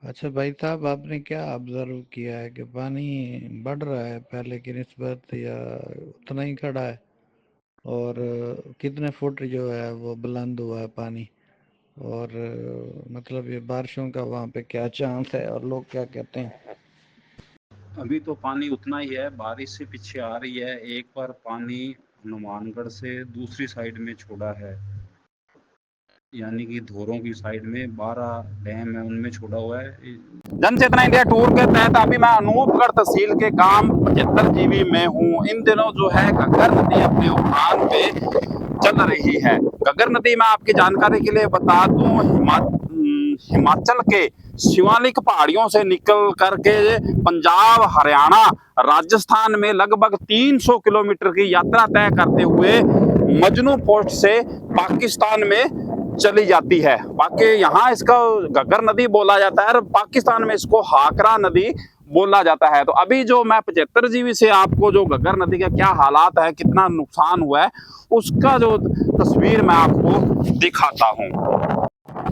अच्छा भाई साहब, आपने क्या ऑब्जर्व किया है कि पानी बढ़ रहा है पहले की निस्बत या उतना ही खड़ा है? और कितने फुट जो है वो बुलंद हुआ है पानी? और मतलब ये बारिशों का वहाँ पे क्या चांस है और लोग क्या कहते हैं? अभी तो पानी उतना ही है, बारिश से पीछे आ रही है। एक बार पानी हनुमानगढ़ से दूसरी साइड में छोड़ा है, यानी कि धोरों की साइड में 12 डैम है, उनमें छोड़ा हुआ है। जन चेतना इंडिया टूर के तहत अभी मैं अनूपगढ़ तहसील के गांव 75 जीवी में हूँ। इन दिनों जो है घग्गर नदी अपने उफान पे चल रही है। घग्गर नदी में आपकी जानकारी के लिए बता दूं, हिमाचल के शिवालिक पहाड़ियों से निकल करके पंजाब, हरियाणा, राजस्थान में लगभग 300 किलोमीटर की यात्रा तय करते हुए मजनू पोस्ट से पाकिस्तान में चली जाती है। बाकी यहाँ इसका घग्गर नदी बोला जाता है और पाकिस्तान में इसको हाकरा नदी बोला जाता है। तो अभी जो मैं 75 जीबी से आपको जो घग्गर नदी का क्या हालात है, कितना नुकसान हुआ है, उसका जो तस्वीर मैं आपको दिखाता हूँ।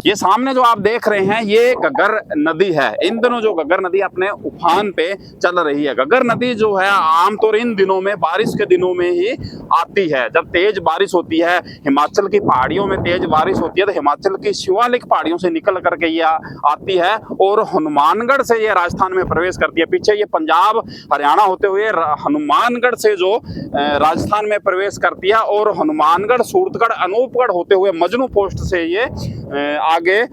ये सामने जो आप देख रहे हैं ये घग्गर नदी है। इन दिनों जो घग्गर नदी अपने उफान पे चल रही है। घग्गर नदी जो है आमतौर इन दिनों में बारिश के दिनों में ही आती है, जब तेज बारिश होती है। हिमाचल की पहाड़ियों में तेज बारिश होती है तो हिमाचल की शिवालिक पहाड़ियों से निकल करके ये आती है और हनुमानगढ़ से ये राजस्थान में प्रवेश करती है। पीछे ये पंजाब, हरियाणा होते हुए हनुमानगढ़ से जो राजस्थान में प्रवेश करती है और हनुमानगढ़, सूरतगढ़, अनूपगढ़ होते हुए मजनू पोस्ट से ये आगे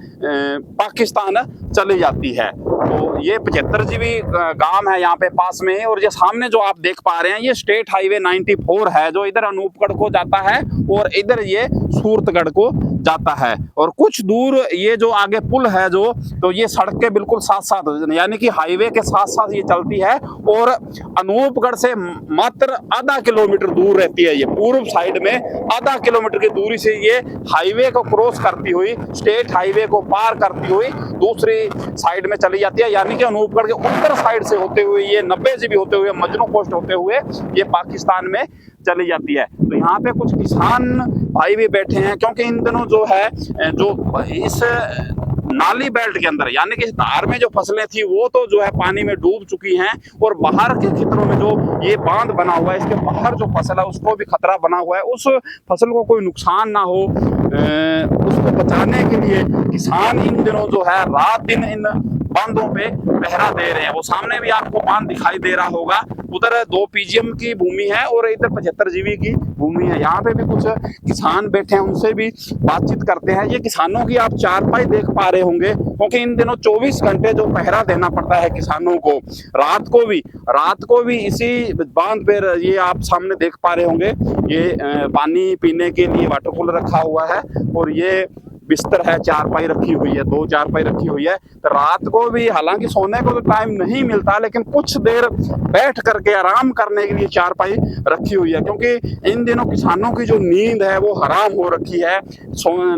पाकिस्तान चली जाती है। तो ये 75 जीबी गांव है यहाँ पे पास में है। और ये सामने जो आप देख पा रहे हैं ये स्टेट हाईवे 94 है, जो इधर अनूपगढ़ को जाता है और इधर ये सूरतगढ़ को जाता है। और कुछ दूर ये जो आगे पुल है जो, तो ये सड़क के बिल्कुल साथ साथ, यानी कि हाईवे के साथ साथ ये चलती है और अनूपगढ़ से मात्र आधा किलोमीटर दूर रहती है। ये पूर्व साइड में आधा किलोमीटर की दूरी से ये हाईवे को क्रॉस करती हुई, स्टेट हाईवे को पार करती हुई दूसरी साइड में चली जाती है। यानी कि अनूपगढ़ के उत्तर साइड से होते हुए ये 90 जीबी होते हुए मजनू पोस्ट होते हुए ये पाकिस्तान में चली जाती है। तो यहाँ पे कुछ किसान भाई भी बैठे हैं, क्योंकि इन दिनों जो है जो इस नाली बेल्ट के अंदर, यानी कि इस धार में जो फसलें थी वो तो जो है पानी में डूब चुकी हैं और बाहर के क्षेत्रों में जो ये बांध बना हुआ है इसके बाहर जो फसल है उसको भी खतरा बना हुआ है। उस फसल को कोई नुकसान ना हो, उसको बचाने के लिए किसान इन दिनों जो है रात दिन इन बांधों पे पहरा दे रहे हैं। वो सामने भी आपको बांध दिखाई दे रहा होगा, उधर 2 पीजीएम की भूमि है और इधर 75 जीबी की भूमि है। यहाँ पे भी कुछ किसान बैठे हैं, उनसे भी बातचीत करते हैं। ये किसानों की आप चारपाई देख पा रहे होंगे, क्योंकि इन दिनों 24 घंटे जो पहरा देना पड़ता है किसानों को, रात को भी इसी बांध पे ये आप सामने देख पा रहे होंगे। ये पानी पीने के लिए वाटर कूलर रखा हुआ है और ये बिस्तर है, चारपाई रखी हुई है, 2 चारपाई रखी हुई है। तो रात को भी हालांकि सोने को तो टाइम नहीं मिलता, लेकिन कुछ देर बैठ करके आराम करने के लिए चारपाई रखी हुई है, क्योंकि इन दिनों किसानों की जो नींद है वो हराम हो रखी है।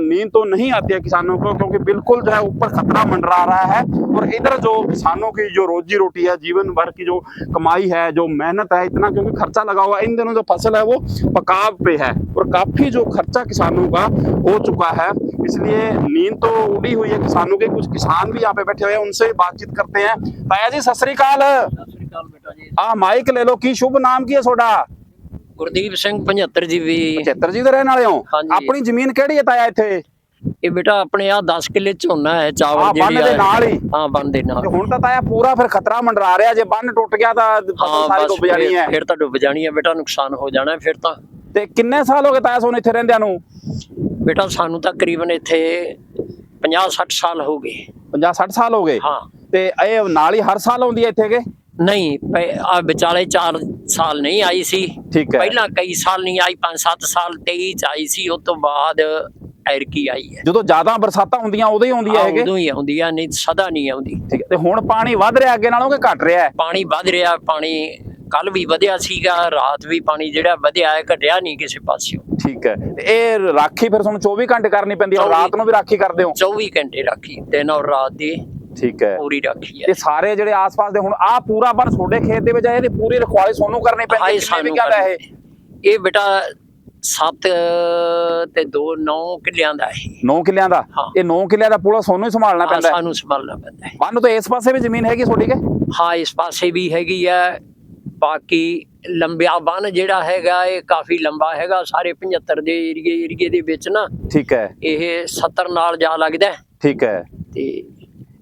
नींद तो नहीं आती है किसानों को, क्योंकि बिल्कुल जो है ऊपर खतरा मंडरा रहा है और इधर जो किसानों की जो रोजी रोटी है, जीवन भर की जो कमाई है, जो मेहनत है, इतना क्योंकि खर्चा लगा हुआ है। इन दिनों जो फसल है वो पकाव पे है और काफी जो खर्चा किसानों का हो चुका है, इसलिए नींद तो उड़ी हुई है किसानों के। कुछ किसान भी यहाँ पे बैठे हुए हैं, उनसे बातचीत करते हैं। ताया जी सत श्री अकाल। माइक ले लो, की शुभ नाम की है सोडा? गुरदीप सिंह 75 जीबी। 75 जी ਦੇ ਰਹਿਣ ਵਾਲੇ ਹੋ? हाँ जी। ਆਪਣੀ ਜ਼ਮੀਨ ਕਿਹੜੀ ਹੈ ਤਾਇਆ ਇੱਥੇ? ਇਹ ਬੇਟਾ ਆਪਣੇ ਆ 10 ਕਿੱਲੇ ਝੋਨਾ ਹੈ, ਚਾਵਲ ਬੰਨ ਦੇ ਨਾਲ ਹੀ? ਹਾਂ ਬੰਨ ਦੇ ਨਾਲ। ਹੁਣ ਤਾਂ ਤਾਇਆ ਪੂਰਾ ਫਿਰ ਖਤਰਾ ਮੰਡਰਾ ਰਿਹਾ, ਜੇ ਬੰਨ ਟੁੱਟ ਗਿਆ ਤਾਂ ਫਸਲ ਸਾਰੀ ਡੁੱਬ ਜਾਣੀ ਹੈ। ਫਿਰ ਤਾਂ ਡੁੱਬ ਜਾਣੀ ਹੈ ਬੇਟਾ, ਨੁਕਸਾਨ ਹੋ ਜਾਣਾ ਫਿਰ ਤਾਂ। ਤੇ ਕਿੰਨੇ ਸਾਲ ਹੋ ਗਏ ਤਾਇਆ ਸੋਨ ਇੱਥੇ ਰਹਿੰਦਿਆਂ ਨੂੰ? ਬੇਟਾ ਸਾਨੂੰ ਤਾਂ ਕਰੀਬਨ ਇੱਥੇ 50-60 ਸਾਲ ਹੋ ਗਏ। 50-60 ਸਾਲ ਹੋ ਗਏ? ਹਾਂ। ਤੇ ਇਹ ਨਾਲ ਹੀ ਹਰ ਸਾਲ ਆਉਂਦੀ ਹੈ ਇੱਥੇ ਕਿ नहीं? आ विचाले 4 साल नहीं आई सी। ठीक है। पहला कई साल नहीं आई, 5-7 साल 23 च आई सी, उस तो बाद ਐਰਕੀ ਆਈ ਹੈ। ਜਦੋਂ ਜ਼ਿਆਦਾ ਬਰਸਾਤਾਂ ਹੁੰਦੀਆਂ ਉਦੋਂ ਹੀ ਆਉਂਦੀ ਹੈ ਹੈਗੇ? ਉਦੋਂ ਹੀ ਆਉਂਦੀ ਆ, ਨਹੀਂ ਸਦਾ ਨਹੀਂ ਆਉਂਦੀ। ਠੀਕ ਹੈ। ਤੇ ਹੁਣ ਪਾਣੀ ਵੱਧ ਰਿਹਾ ਅੱਗੇ ਨਾਲੋਂ ਕਿ ਘਟ ਰਿਹਾ ਹੈ? ਪਾਣੀ ਵੱਧ ਰਿਹਾ। ਪਾਣੀ ਕੱਲ ਵੀ ਵਧਿਆ ਸੀਗਾ, ਰਾਤ ਵੀ ਪਾਣੀ ਜਿਹੜਾ ਵਧਿਆ ਹੈ, ਘਟਿਆ ਨਹੀਂ ਕਿਸੇ ਪਾਸਿਓਂ। ਠੀਕ ਹੈ। ਤੇ ਇਹ ਰਾਖੀ ਫਿਰ ਤੁਹਾਨੂੰ 24 ਘੰਟੇ ਕਰਨੀ ਪੈਂਦੀ ਹੈ? ਰਾਤ ਨੂੰ ਵੀ ਰਾਖੀ ਕਰਦੇ ਹੋ? 24 ਘੰਟੇ ਰਾਖੀ, ਦਿਨ ਔਰ ਰਾਤ ਦੀ। ਠੀਕ ਹੈ। ਪੂਰੀ ਰਾਖੀ ਹੈ। ਤੇ ਸਾਰੇ ਜਿਹੜੇ ਆਸ-ਪਾਸ ਦੇ ਹੁਣ ਆ ਪੂਰਾ ਬਨ ਤੁਹਾਡੇ ਖੇਤ ਦੇ ਵਿੱਚ ਇਹਦੀ ਪੂਰੀ ਰਖਵਾਲੀ ਤੁਹਾਨੂੰ ਕਰਨੀ ਪੈਂਦੀ ਹੈ? ਕਿੰਨੇ ਵਿਗਾ ਦਾ ਇਹ? ਇਹ ਬੇਟਾ 7 ਤੇ 2 9 ਕਿੱਲਿਆਂ ਦਾ ਹੈ। 9 ਕਿੱਲਿਆਂ ਦਾ? ਹਾਂ। ਇਹ 9 ਕਿੱਲਿਆਂ ਦਾ ਪੂਰਾ ਤੁਹਾਨੂੰ ਹੀ ਸੰਭਾਲਣਾ ਪੈਂਦਾ ਹੈ? ਸਾਨੂੰ ਸੰਭਾਲਣਾ ਪੈਂਦਾ ਹੈ। ਬੰਨ ਤਾਂ ਇਸ ਪਾਸੇ ਵੀ ਜ਼ਮੀਨ ਹੈਗੀ ਤੁਹਾਡੀ ਕੇ? ਹਾਂ, ਇਸ ਪਾਸੇ ਵੀ ਹੈਗੀ ਹੈ। ਬਾਕੀ ਲੰਬਿਆ ਬੰਨ ਜਿਹੜਾ ਹੈਗਾ ਇਹ ਕਾਫੀ ਲੰਬਾ ਹੈਗਾ, ਸਾਰੇ 75 ਦੇ ਏਰੀਏ ਦੇ ਵਿੱਚ ਨਾ। ਠੀਕ ਹੈ। ਇਹ 70 ਨਾਲ ਜਾ ਲੱਗਦਾ ਹੈ। ਠੀਕ ਹੈ। ਤੇ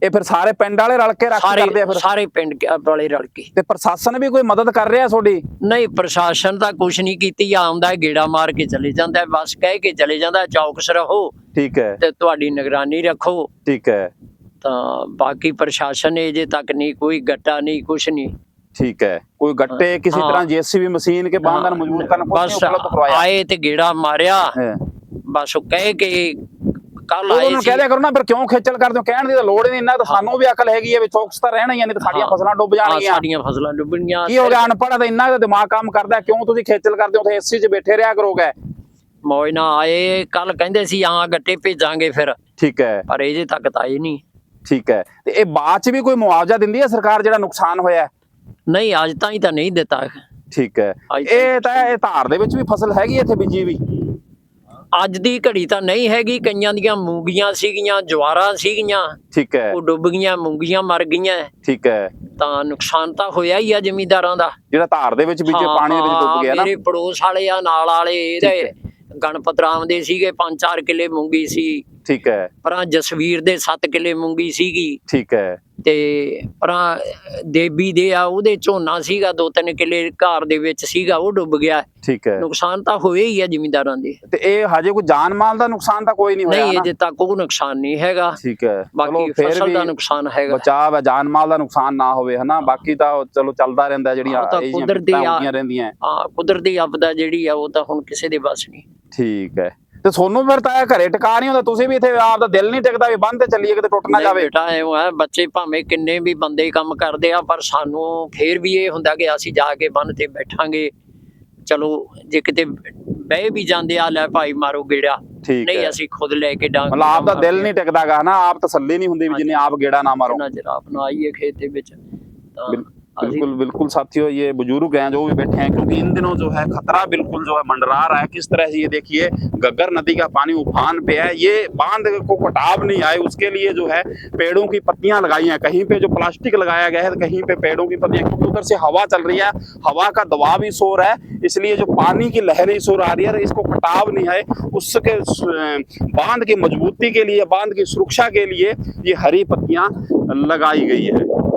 ਇਹ ਫਿਰ ਸਾਰੇ ਪਿੰਡ ਵਾਲੇ ਰਲ ਕੇ ਰੱਖ ਕਰਦੇ ਆ ਫਿਰ? ਸਾਰੇ ਪਿੰਡ ਵਾਲੇ ਰਲ ਕੇ। ਤੇ ਪ੍ਰਸ਼ਾਸਨ ਵੀ ਕੋਈ ਮਦਦ ਕਰ ਰਿਹਾ ਤੁਹਾਡੀ? ਨਹੀਂ, ਪ੍ਰਸ਼ਾਸਨ ਤਾਂ ਕੁਛ ਨਹੀਂ ਕੀਤੀ, ਆਉਂਦਾ ਗੇੜਾ ਮਾਰ ਕੇ ਚਲੇ ਜਾਂਦਾ, ਬਸ ਕਹਿ ਕੇ ਚਲੇ ਜਾਂਦਾ ਚੌਕਸ ਰਹੋ। ਠੀਕ ਹੈ। ਤੇ ਤੁਹਾਡੀ ਨਿਗਰਾਨੀ ਰੱਖੋ। ਠੀਕ ਹੈ। ਤਾਂ ਬਾਕੀ ਪ੍ਰਸ਼ਾਸਨ ਨੇ ਅਜੇ ਤੱਕ ਨਹੀਂ ਕੋਈ ਗੱਟਾ ਨਹੀਂ, ਕੁਛ ਨਹੀਂ। ਠੀਕ ਹੈ। ਕੋਈ ਗੱਟੇ ਕਿਸੇ ਤਰ੍ਹਾਂ ਜੀਸੀਬੀ ਮਸ਼ੀਨ ਕੇ ਬਾਂਧਾਂ ਨੂੰ ਮਜ਼ਬੂਤ ਕਰਨ ਕੁਝ ਨਹੀਂ ਉਪਲਬਧ ਕਰਵਾਇਆ? ਆਏ ਤੇ ਗੇੜਾ ਮਾਰਿਆ, ਬਸ ਉਹ ਕਹਿ ਕੇ ਕੱਲ ਆਏ ਉਹਨਾਂ ਨੂੰ ਕਹਿ ਦਿਆ ਕਰੋ ਨਾ, ਫਿਰ ਕਿਉਂ ਖੇਚਲ ਕਰਦੇ ਹੋ? ਕਹਿਣ ਦੀ ਤਾਂ ਲੋੜ ਹੀ ਨਹੀਂ, ਇੰਨਾ ਤਾਂ ਸਾਨੂੰ ਵੀ ਅਕਲ ਹੈਗੀ ਹੈ ਵੀ ਚੌਕਸ ਤਾਂ ਰਹਿਣਾ ਹੀ ਹੈ, ਨਹੀਂ ਤਾਂ ਸਾਡੀਆਂ ਫਸਲਾਂ ਡੁੱਬ ਜਾਣਗੀਆਂ। ਸਾਡੀਆਂ ਫਸਲਾਂ ਡੁੱਬਣਗੀਆਂ। ਕੀ ਹੋ ਗਿਆ, ਅਨਪੜ੍ਹ ਤਾਂ ਇੰਨਾ ਦਿਮਾਗ ਕੰਮ ਕਰਦਾ, ਕਿਉਂ ਤੁਸੀਂ ਖੇਚਲ ਕਰਦੇ ਹੋ? ਉੱਥੇ ਏਸੀ 'ਚ ਬੈਠੇ ਰਿਹਾ ਕਰੋਗੇ। ਮੌਜ ਨਾਲ ਆਏ, ਕੱਲ ਕਹਿੰਦੇ ਸੀ ਹਾਂ ਗੱਟੇ ਭੇਜਾਂਗੇ ਫਿਰ। ਠੀਕ ਹੈ। ਪਰ ਅਜੇ ਤੱਕ ਤਾਂ ਆਏ ਨਹੀਂ। ਠੀਕ ਹੈ। ਤੇ ਇਹ ਬਾਅਦ 'ਚ ਵੀ ਕੋਈ ਮੁਆਵਜ਼ਾ ਦਿੰਦੀ ਹੈ ਸਰਕਾਰ ਜਿਹੜਾ ਨੁਕਸਾਨ ਹੋਇਆ? ਨਹੀਂ, ਅੱਜ ਤਾਈਂ ਤਾਂ ਨਹੀਂ ਦਿੱਤਾ। ਠੀਕ ਹੈ। ਇਹ ਧਾਰ ਦੇ ਵਿੱਚ ਵੀ ਫਸਲ ਹੈਗੀ ਇੱਥੇ ਬੀਜੀ ਵੀ? ਅੱਜ ਦੀ ਘੜੀ ਤਾਂ ਨਹੀਂ ਹੈਗੀ, ਕਈਆਂ ਦੀਆਂ ਮੂੰਗੀਆਂ ਸੀਗੀਆਂ, ਜਵਾਰਾਂ ਸੀਗੀਆਂ। ਠੀਕ ਹੈ। ਉਹ ਡੁੱਬ ਗਈਆਂ, ਮੂੰਗੀਆਂ ਮਰ ਗਈਆਂ। ਠੀਕ ਹੈ। ਤਾਂ ਨੁਕਸਾਨ ਤਾਂ ਹੋਇਆ ਹੀ ਆ ਜ਼ਿਮੀਂਦਾਰਾਂ ਦਾ, ਜਿਹੜਾ ਧਾਰ ਦੇ ਵਿੱਚ ਬੀਜੇ ਪਾਣੀ ਦੇ ਵਿੱਚ ਡੁੱਬ ਗਿਆ ਨਾ। ਮੇਰੇ ਪੜੋਸ ਵਾਲੇ ਆ ਨਾਲ ਵਾਲੇ, ਇਹਦੇ ਗਣਪਤ ਰਾਮ ਦੇ ਸੀਗੇ 5-4 ਕਿੱਲੇ ਮੂੰਗੀ ਸੀ। ਠੀਕ ਹੈ। ਪਰਾਂ ਜਸਵੀਰ ਦੇ 7 ਕਿੱਲੇ ਮੂੰਗੀ ਸੀਗੀ। ਠੀਕ ਹੈ। ਤੇ ਪਰਾਂ ਦੇਬੀ ਦੇ ਆ ਉਹਦੇ ਝੋਨਾ ਸੀਗਾ 2-3 ਕਿੱਲੇ ਘਰ ਦੇ ਵਿੱਚ ਸੀਗਾ, ਉਹ ਡੁੱਬ ਗਿਆ। ਠੀਕ ਹੈ। ਨੁਕਸਾਨ ਤਾਂ ਹੋਏ ਹੀ ਆ ਜ਼ਿਮੀਂਦਾਰਾਂ ਦੇ। ਤੇ ਇਹ ਹਜੇ ਕੋਈ ਜਾਨ ਮਾਲ ਦਾ ਨੁਕਸਾਨ ਤਾਂ ਕੋਈ ਨਹੀਂ ਹੋਇਆ? ਨਹੀਂ, ਅਜੇ ਤੱਕ ਕੋਈ ਨੁਕਸਾਨ ਨਹੀਂ ਹੈਗਾ। ਠੀਕ ਹੈ। ਬਾਕੀ ਫਸਲ ਦਾ ਨੁਕਸਾਨ ਹੈਗਾ, ਬਚਾਅ ਹੈ, ਜਾਨ ਮਾਲ ਦਾ ਨੁਕਸਾਨ ਨਾ ਹੋਵੇ, ਹਨਾ। ਬਾਕੀ ਤਾਂ ਚਲੋ ਚੱਲਦਾ ਰਹਿੰਦਾ, ਜਿਹੜੀਆਂ ਕੁਦਰਤੀ ਰਹਿੰਦੀਆਂ। ਹਾਂ, ਕੁਦਰਤੀ ਆਪਦਾ ਜਿਹੜੀ ਆ ਉਹ ਤਾਂ ਹੁਣ ਕਿਸੇ ਦੇ ਵੱਸ ਨਹੀਂ। ਠੀਕ ਹੈ। ਤੇ ਤੁਹਾਨੂੰ ਫਿਰ ਤਾਂ ਘਰੇ ਟਿਕਾ ਨਹੀਂ ਹੁੰਦਾ, ਤੁਸੀਂ ਵੀ ਇੱਥੇ ਆਪਦਾ ਦਿਲ ਨਹੀਂ ਟਿਕਦਾ ਵੀ ਬੰਦ ਤੇ ਚੱਲੀਏ ਕਿਤੇ ਟੁੱਟ ਨਾ ਜਾਵੇ? ਬੇਟਾ ਐਵੇਂ ਹੈ, ਬੱਚੇ ਭਾਵੇਂ ਕਿੰਨੇ ਵੀ ਬੰਦੇ ਕੰਮ ਕਰਦੇ ਆ, ਪਰ ਸਾਨੂੰ ਫੇਰ ਵੀ ਇਹ ਹੁੰਦਾ ਕਿ ਅਸੀਂ ਜਾ ਕੇ ਬੰਨ ਤੇ ਬੈਠਾਂਗੇ। ਚਲੋ ਜੇ ਕਿਤੇ ਬਹਿ ਵੀ ਜਾਂਦੇ ਆ, ਲੈ ਭਾਈ ਮਾਰੋ ਗੇੜਾ, ਨਹੀਂ ਅਸੀਂ ਖੁਦ ਲੈ ਕੇ ਡਾਂਗ। ਮਤਲਬ ਆਪ ਦਾ ਦਿਲ ਨਹੀਂ ਟਿਕਦਾਗਾ, ਹਨਾ। ਆਪ ਤਸੱਲੀ ਨਹੀਂ ਹੁੰਦੀ ਵੀ ਜਿੰਨੇ ਆਪ ਗੇੜਾ ਨਾ ਮਾਰੋ। ਜਨਾਬ ਨਾ ਆਈਏ ਖੇਤ ਦੇ ਵਿੱਚ। बिल्कुल बिल्कुल साथियों, ये बुजुर्ग हैं जो भी बैठे हैं, क्योंकि इन दिनों जो है खतरा बिल्कुल जो है मंडरा रहा है। किस तरह से ये देखिए घग्गर नदी का पानी उफान पे है, ये बांध को कटाव नहीं आए उसके लिए जो है पेड़ों की पत्तियां लगाई हैं, कहीं पे जो प्लास्टिक लगाया गया है, कहीं पे पेड़ों की पत्तियां, क्योंकि उधर से हवा चल रही है, हवा का दबाव ही शोर है, इसलिए जो पानी की लहरें शोर आ रही है, इसको कटाव नहीं है। उसके बांध की मजबूती के लिए, बांध की सुरक्षा के लिए ये हरी पत्तियां लगाई गई है।